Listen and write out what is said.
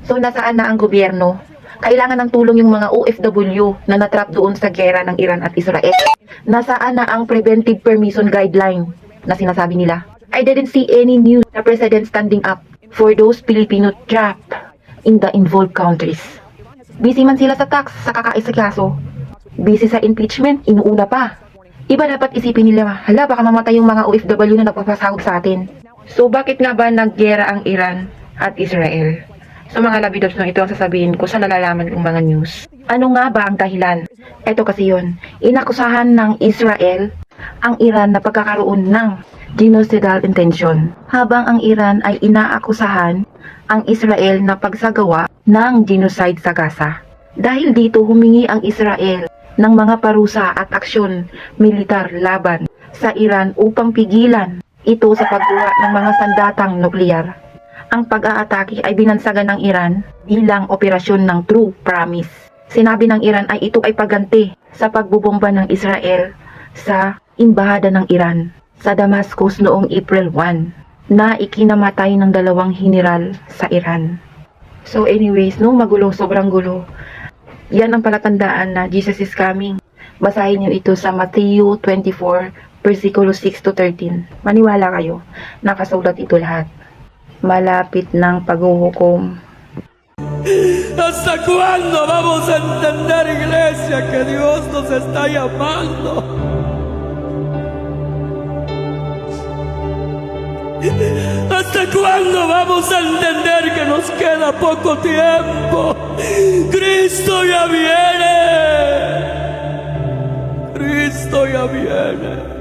So nasaan na ang gobyerno? Kailangan ng tulong yung mga OFW na natrap doon sa gera ng Iran at Israel. Nasaan na ang preventive permission guideline na sinasabi nila? I didn't see any news na president standing up for those Filipino trapped in the involved countries. Busy man sila sa tax, sa kakaisikaso. Busy sa impeachment, inuuna pa. Iba dapat isipin nila, hala baka mamatay yung mga OFW na nagpapasahod sa atin. So bakit nga ba naggera ang Iran at Israel? So mga labidots, no, ito ang sasabihin ko sa nalalaman kong mga news. Ano nga ba ang dahilan? Ito kasi yun, inakusahan ng Israel ang Iran na pagkakaroon ng genocidal intention. Habang ang Iran ay inaakusahan ang Israel na pagsagawa ng genocide sa Gaza. Dahil dito humingi ang Israel ng mga parusa at aksyon militar laban sa Iran upang pigilan ito sa pagkuha ng mga sandatang nuklear. Ang pag-aatake ay binansagan ng Iran bilang operasyon ng True Promise. Sinabi ng Iran ay ito ay pagganti sa pagbubomba ng Israel sa imbahada ng Iran sa Damascus noong April 1 na ikinamatay ng 2 general sa Iran. So anyways, no, magulo, sobrang gulo. Yan ang palatandaan na Jesus is coming. Basahin niyo ito sa Matthew 24, versikulo 6 to 13. Maniwala kayo, nakasulat ito lahat. Malapit ng paghuhukom. ¿Hasta cuándo vamos a entender, iglesia, que Dios nos está llamando? ¿Hasta cuándo vamos a entender que nos queda poco tiempo? Cristo ya viene. Cristo ya viene.